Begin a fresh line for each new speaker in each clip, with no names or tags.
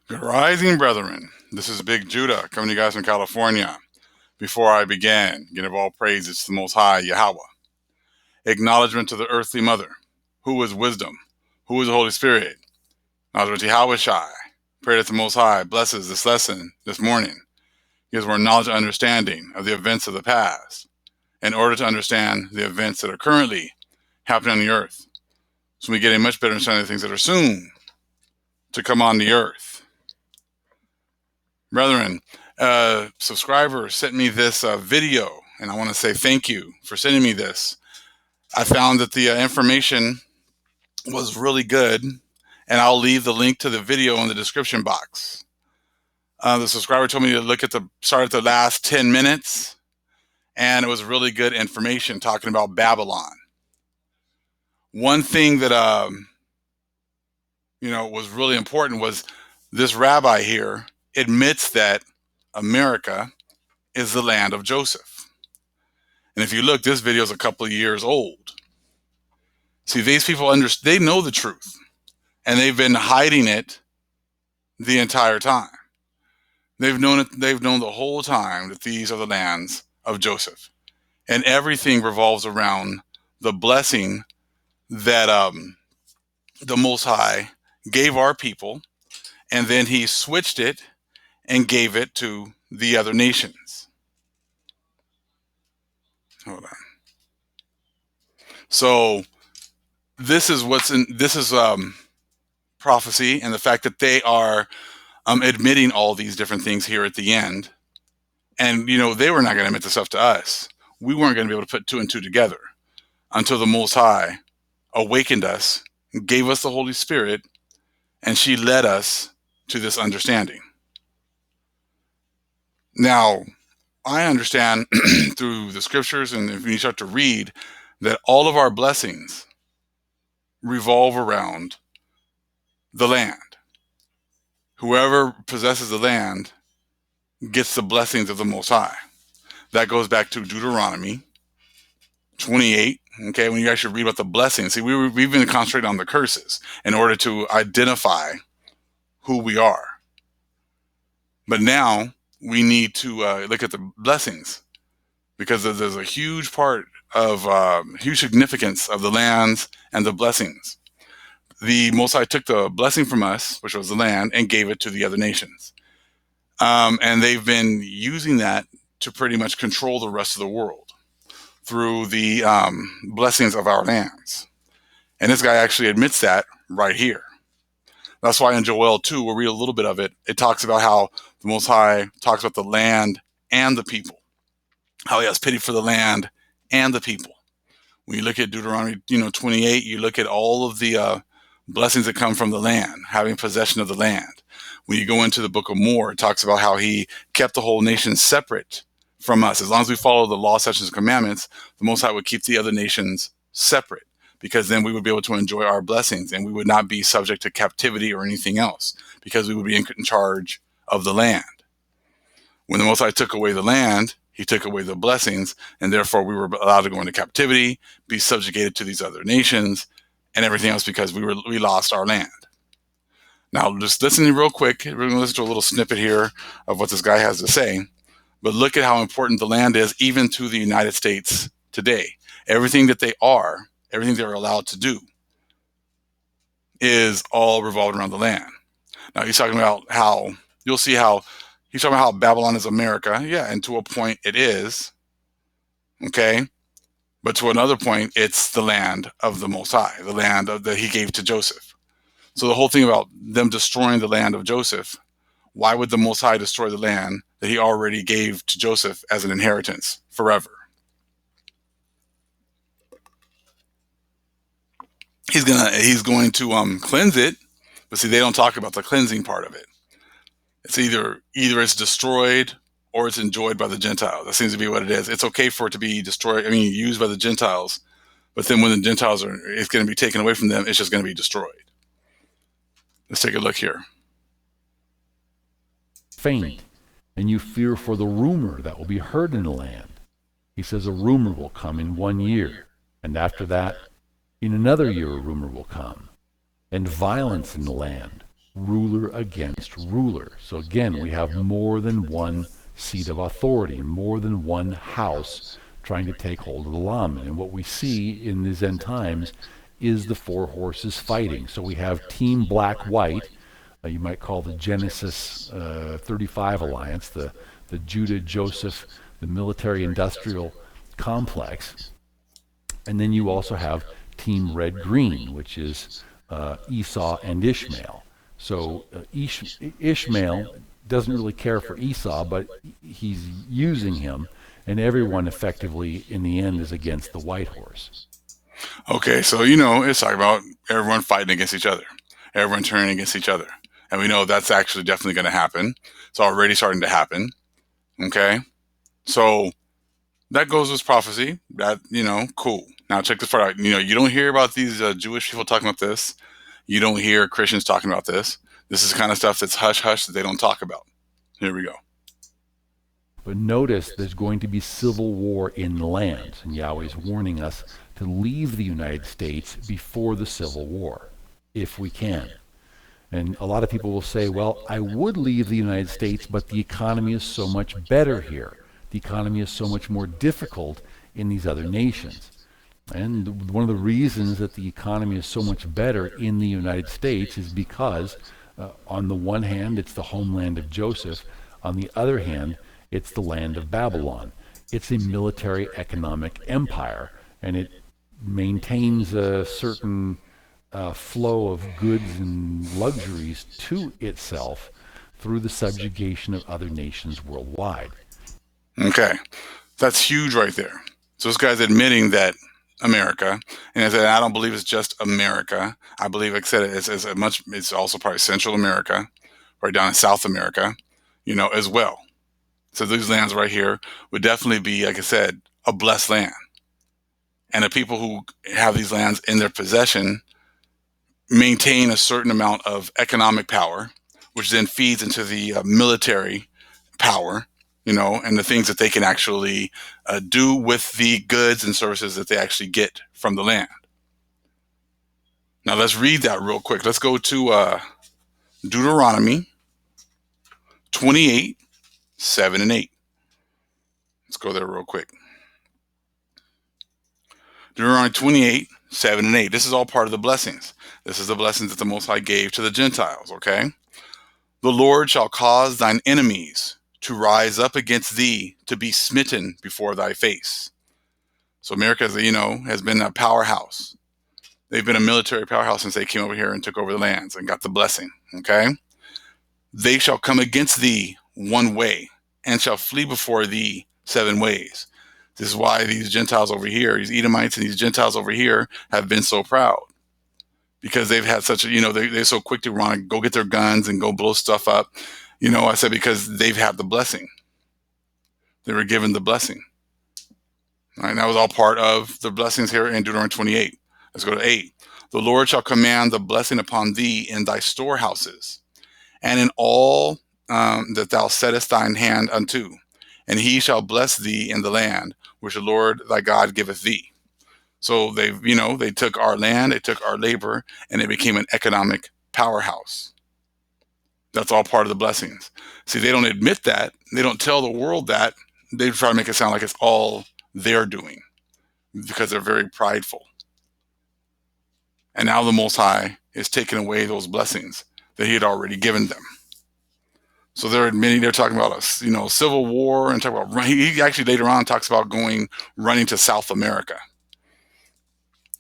Good rising, brethren. This is Big Judah coming to you guys from California. Before I begin, give all praises to the Most High, Yahweh. Acknowledgement to the earthly mother, who is wisdom, who is the Holy Spirit. Acknowledgement to Yahweh Shai. Pray that the Most High blesses this lesson this morning. Gives more knowledge and understanding of the events of the past in order to understand the events that are currently happening on the earth. So we get a much better understanding of things that are soon to come on the earth. Brethren, subscriber sent me this video, and I want to say thank you for sending me this. I found that the information was really good, and I'll leave the link to the video in the description box. The subscriber told me to start at the last 10 minutes, and it was really good information talking about Babylon. One thing that was really important was this rabbi here admits that America is the land of Joseph. And if you look, this video is a couple of years old. See, these people they know the truth, and they've been hiding it the entire time. They've known it. They've known the whole time that these are the lands of Joseph, and everything revolves around the blessing that the Most High gave our people, and then He switched it and gave it to the other nations. Hold on. So this is prophecy, and the fact that they are admitting all these different things here at the end. And, they were not going to admit the stuff to us. We weren't going to be able to put two and two together until the Most High awakened us, gave us the Holy Spirit, and she led us to this understanding. Now, I understand through the scriptures, and if you start to read, that all of our blessings revolve around the land. Whoever possesses the land gets the blessings of the Most High. That goes back to Deuteronomy 28. Okay, when you actually read about the blessings, see, we've been concentrating on the curses in order to identify who we are. But now we need to look at the blessings, because there's a huge part of huge significance of the lands and the blessings. The Most High took the blessing from us, which was the land, and gave it to the other nations. And they've been using that to pretty much control the rest of the world through the blessings of our lands. And this guy actually admits that right here. That's why in Joel 2, we'll read a little bit of it. It talks about how the Most High talks about the land and the people, how He has pity for the land and the people. When you look at Deuteronomy 28, you look at all of the blessings that come from the land, having possession of the land. When you go into the book of More, it talks about how He kept the whole nation separate from us. As long as we follow the law, statutes, and commandments, the Most High would keep the other nations separate, because then we would be able to enjoy our blessings, and we would not be subject to captivity or anything else, because we would be in charge of the land. When the Most High took away the land, He took away the blessings, and therefore we were allowed to go into captivity, be subjugated to these other nations, and everything else, because we lost our land. Now, just listening real quick, we're going to listen to a little snippet here of what this guy has to say. But look at how important the land is, even to the United States today. Everything that they are, everything they're allowed to do, is all revolved around the land. Now, he's talking about how, you'll see how, he's talking about how Babylon is America. Yeah, and to a point it is. Okay? But to another point, it's the land of the Most High, the land that He gave to Joseph. So the whole thing about them destroying the land of Joseph, why would the Most High destroy the land that He already gave to Joseph as an inheritance forever? He's going to cleanse it, but see, they don't talk about the cleansing part of it. It's either it's destroyed or it's enjoyed by the Gentiles. That seems to be what it is. It's okay for it to be destroyed, used by the Gentiles, but then when the Gentiles it's going to be taken away from them, it's just going to be destroyed. Let's take a look here.
Faint, and you fear for the rumor that will be heard in the land. He says a rumor will come in 1 year, and after that, in another year a rumor will come, and violence in the land, ruler against ruler. So again, we have more than one seat of authority, more than one house trying to take hold of the Laman. And what we see in these end times is the four horses fighting. So we have Team Black White, you might call the Genesis 35 alliance, the Judah Joseph, the military industrial complex. And then you also have Team Red Green, which is Esau and Ishmael. So Ishmael doesn't really care for Esau, but he's using him, and everyone effectively in the end is against the white horse.
Okay, so it's talking about everyone fighting against each other, everyone turning against each other, and we know that's actually definitely going to happen. It's already starting to happen. Okay, so that goes with prophecy. That cool. Now check this part out. You don't hear about these Jewish people talking about this. You don't hear Christians talking about this. This is kind of stuff that's hush hush that they don't talk about. Here we go.
But notice there's going to be civil war in the lands, and Yahweh is warning us to leave the United States before the Civil War, if we can. And a lot of people will say, well, I would leave the United States, but the economy is so much better here. The economy is so much more difficult in these other nations. And one of the reasons that the economy is so much better in the United States is because, on the one hand, it's the homeland of Joseph. On the other hand, it's the land of Babylon. It's a military economic empire, and it maintains a certain flow of goods and luxuries to itself through the subjugation of other nations worldwide.
Okay, that's huge right there. So this guy's admitting that America, and I said I don't believe it's just America. I believe, like I said, it's also probably Central America, right down in South America, as well. So these lands right here would definitely be, like I said, a blessed land. And the people who have these lands in their possession maintain a certain amount of economic power, which then feeds into the military power, and the things that they can actually do with the goods and services that they actually get from the land. Now let's read that real quick. Let's go to Deuteronomy 28, 7 and 8. Let's go there real quick. Deuteronomy 28, 7 and 8. This is all part of the blessings. This is the blessings that the Most High gave to the Gentiles, okay? The Lord shall cause thine enemies to rise up against thee, to be smitten before thy face. So America, has been a powerhouse. They've been a military powerhouse since they came over here and took over the lands and got the blessing, okay? They shall come against thee one way, and shall flee before thee 7 ways. This is why these Gentiles over here, these Edomites and these Gentiles over here, have been so proud. Because they've had such a, they're so quick to want to go get their guns and go blow stuff up. I said because they've had the blessing. They were given the blessing. All right, and that was all part of the blessings here in Deuteronomy 28. Let's go to 8. The Lord shall command the blessing upon thee in thy storehouses, and in all that thou settest thine hand unto. And he shall bless thee in the land which the Lord thy God giveth thee. So they took our land, they took our labor, and it became an economic powerhouse. That's all part of the blessings. See, they don't admit that. They don't tell the world that. They try to make it sound like it's all they're doing because they're very prideful. And now the Most High is taking away those blessings that he had already given them. So they're admitting, they're talking about a civil war, and talk about he actually later on talks about running to South America.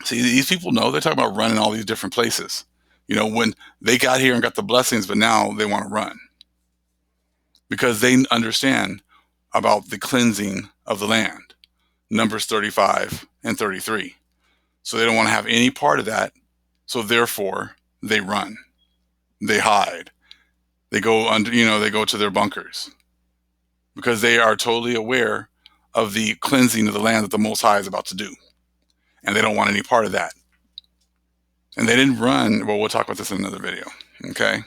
See, these people know they're talking about running all these different places. When they got here and got the blessings, but now they want to run because they understand about the cleansing of the land, Numbers 35 and 33. So they don't want to have any part of that. So therefore, they run, they hide. They go under, they go to their bunkers because they are totally aware of the cleansing of the land that the Most High is about to do. And they don't want any part of that. And they didn't run. Well, we'll talk about this in another video. Okay.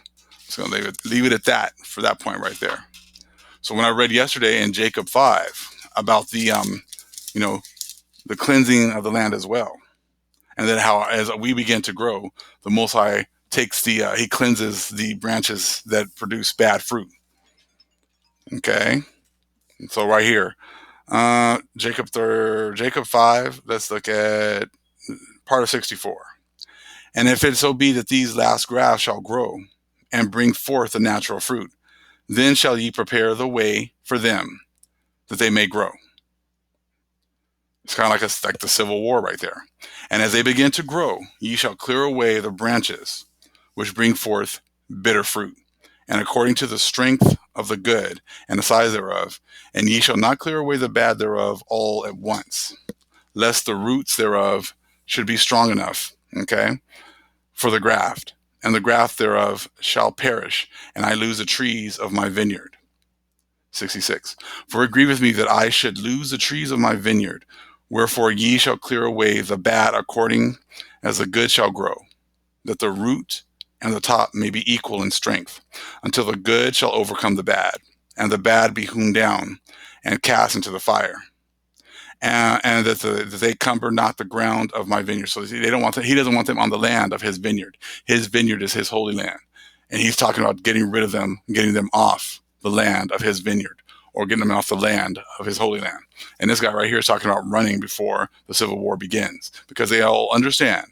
So leave it at that for that point right there. So when I read yesterday in Jacob 5 about the cleansing of the land as well, and then how as we begin to grow, the Most High takes he cleanses the branches that produce bad fruit. Okay, so right here, Jacob 5. Let's look at part of 64. And if it so be that these last grafts shall grow and bring forth the natural fruit, then shall ye prepare the way for them that they may grow. It's kind of like the Civil War right there. And as they begin to grow, ye shall clear away the branches which bring forth bitter fruit, and according to the strength of the good and the size thereof, and ye shall not clear away the bad thereof all at once, lest the roots thereof should be strong enough, okay, for the graft, and the graft thereof shall perish, and I lose the trees of my vineyard. 66. For it grieveth me that I should lose the trees of my vineyard. Wherefore ye shall clear away the bad according as the good shall grow, that the root and the top may be equal in strength, until the good shall overcome the bad, and the bad be hewn down and cast into the fire. And that they cumber not the ground of my vineyard. So they don't want he doesn't want them on the land of his vineyard. His vineyard is his holy land, and he's talking about getting rid of them, getting them off the land of his vineyard, or getting them off the land of his holy land. And this guy right here is talking about running before the Civil War begins, because they all understand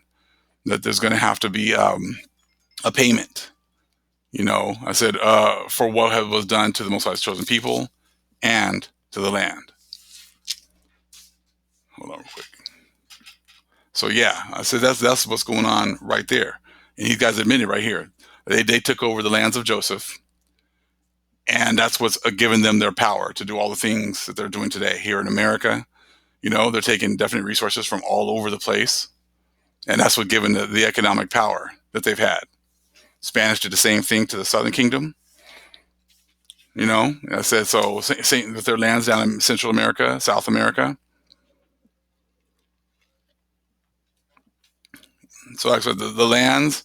that there's going to have to be a payment. I said, for what was done to the Most High's chosen people and to the land. Hold on real quick. So yeah, I said that's what's going on right there. And these guys admitted right here. They took over the lands of Joseph, and that's what's given them their power to do all the things that they're doing today here in America. They're taking definite resources from all over the place, and that's what given the economic power that they've had. Spanish did the same thing to the Southern Kingdom. I said, so same with their lands down in Central America, South America. So actually, the lands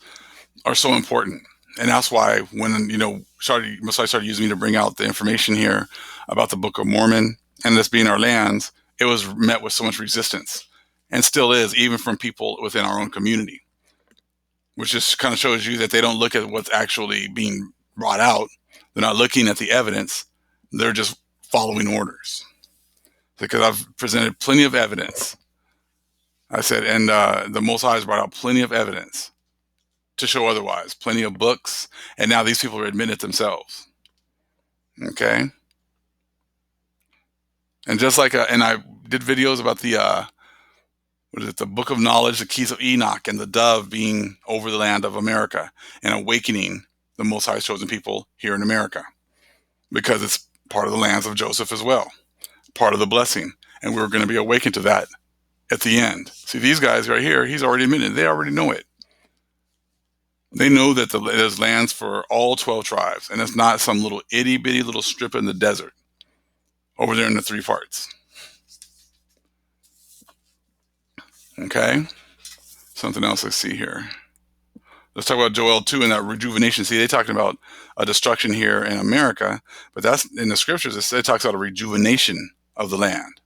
are so important, and that's why when Messiah started using me to bring out the information here about the Book of Mormon and this being our lands, it was met with so much resistance, and still is, even from people within our own community, which just kind of shows you that they don't look at what's actually being brought out. They're not looking at the evidence. They're just following orders. Because I've presented plenty of evidence. I said, and the Most High has brought out plenty of evidence to show otherwise. Plenty of books, and now these people are admitting it themselves. Okay? And just like, and I did videos about the Book of Knowledge, the Keys of Enoch, and the dove being over the land of America and awakening the Most High's chosen people here in America, because it's part of the lands of Joseph as well, part of the blessing, and we're going to be awakened to that at the end. See, these guys right here, he's already admitted, they already know it. They know that there's lands for all 12 tribes, and it's not some little itty-bitty little strip in the desert over there in the 3 parts. Okay? Something else I see here. Let's talk about Joel 2 and that rejuvenation. See, they're talking about a destruction here in America, but that's in the scriptures. It talks about a rejuvenation of the land.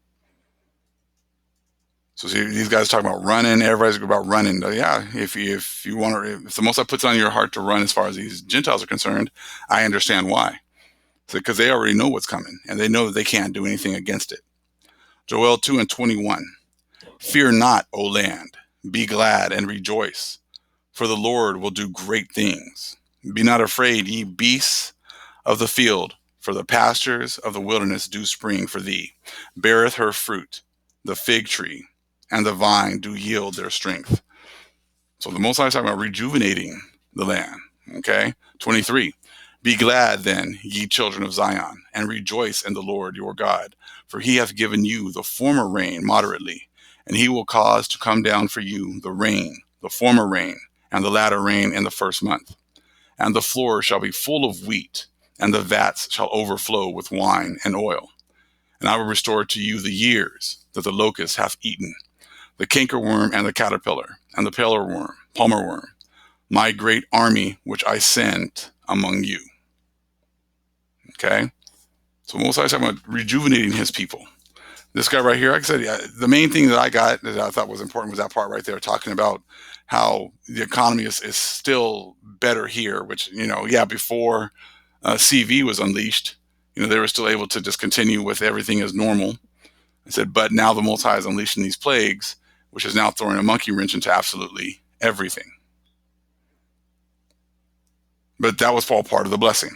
So see, these guys talking about running. Everybody's about running. Yeah, if you want to, if the Most High puts it on your heart to run as far as these Gentiles are concerned, I understand why. Because they already know what's coming, and they know that they can't do anything against it. Joel 2 and 21. Fear not, O land. Be glad and rejoice. For the Lord will do great things. Be not afraid, ye beasts of the field, for the pastures of the wilderness do spring for thee. Beareth her fruit, the fig tree, and the vine do yield their strength. So the Most High is talking about rejuvenating the land. Okay? 23. Be glad then, ye children of Zion, and rejoice in the Lord your God, for he hath given you the former rain moderately, and he will cause to come down for you the rain, the former rain, and the latter rain in the first month. And the floor shall be full of wheat, and the vats shall overflow with wine and oil. And I will restore to you the years that the locust hath eaten, the cankerworm and the caterpillar, and the palmer worm, my great army which I sent among you. Okay? So Moses is talking about rejuvenating his people. This guy right here, like I said, yeah, the main thing that I got that I thought was important was that part right there, talking about how the economy is still better here, which, yeah, before CV was unleashed, they were still able to just continue with everything as normal. I said, but now the Most High is unleashing these plagues, which is now throwing a monkey wrench into absolutely everything. But that was all part of the blessing.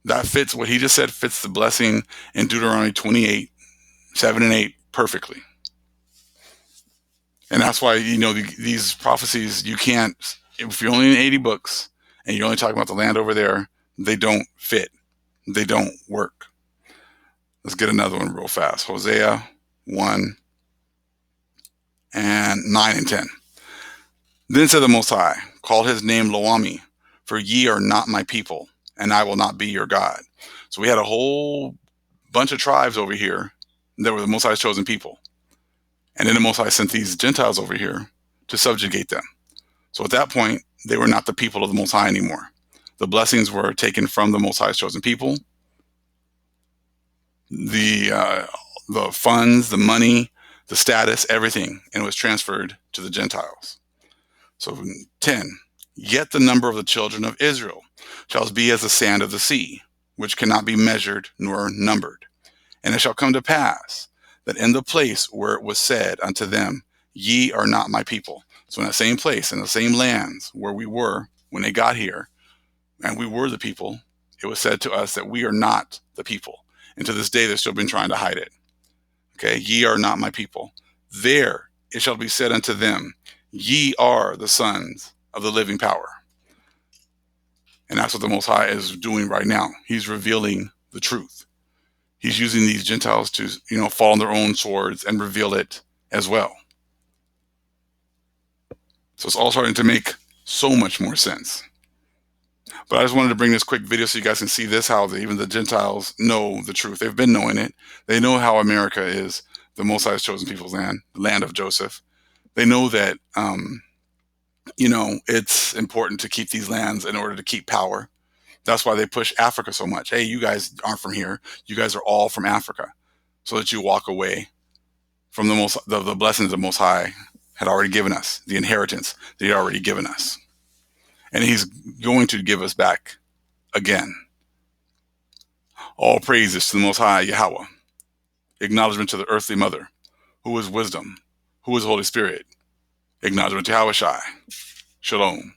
That fits what he just said, fits the blessing in Deuteronomy 28, 7 and 8 perfectly. And that's why, these prophecies, you can't, if you're only in 80 books and you're only talking about the land over there, they don't fit. They don't work. Let's get another one real fast. Hosea 1 and 9 and 10. Then said the Most High, call his name Loami, for ye are not my people, and I will not be your God. So we had a whole bunch of tribes over here that were the Most High's chosen people. And then the Most High sent these Gentiles over here to subjugate them. So at that point, they were not the people of the Most High anymore. The blessings were taken from the Most High's chosen people. The funds, the money, the status, everything, and it was transferred to the Gentiles. So 10, yet the number of the children of Israel shall be as the sand of the sea, which cannot be measured nor numbered. And it shall come to pass that in the place where it was said unto them, ye are not my people. So in that same place, in the same lands where we were when they got here, and we were the people, it was said to us that we are not the people. And to this day, they've still been trying to hide it. Okay, ye are not my people. There it shall be said unto them, ye are the sons of the living power. And that's what the Most High is doing right now. He's revealing the truth. He's using these Gentiles to, fall on their own swords and reveal it as well. So it's all starting to make so much more sense. But I just wanted to bring this quick video so you guys can see this, how even the Gentiles know the truth. They've been knowing it. They know how America is the Most High's chosen people's land, the land of Joseph. They know that, it's important to keep these lands in order to keep power. That's why they push Africa so much. Hey, you guys aren't from here. You guys are all from Africa, so that you walk away from the blessings the Most High had already given us, the inheritance that He had already given us. And He's going to give us back again. All praises to the Most High Yahweh. Acknowledgement to the earthly mother, who is wisdom, who is Holy Spirit. Acknowledgement to Yahweh Shai. Shalom.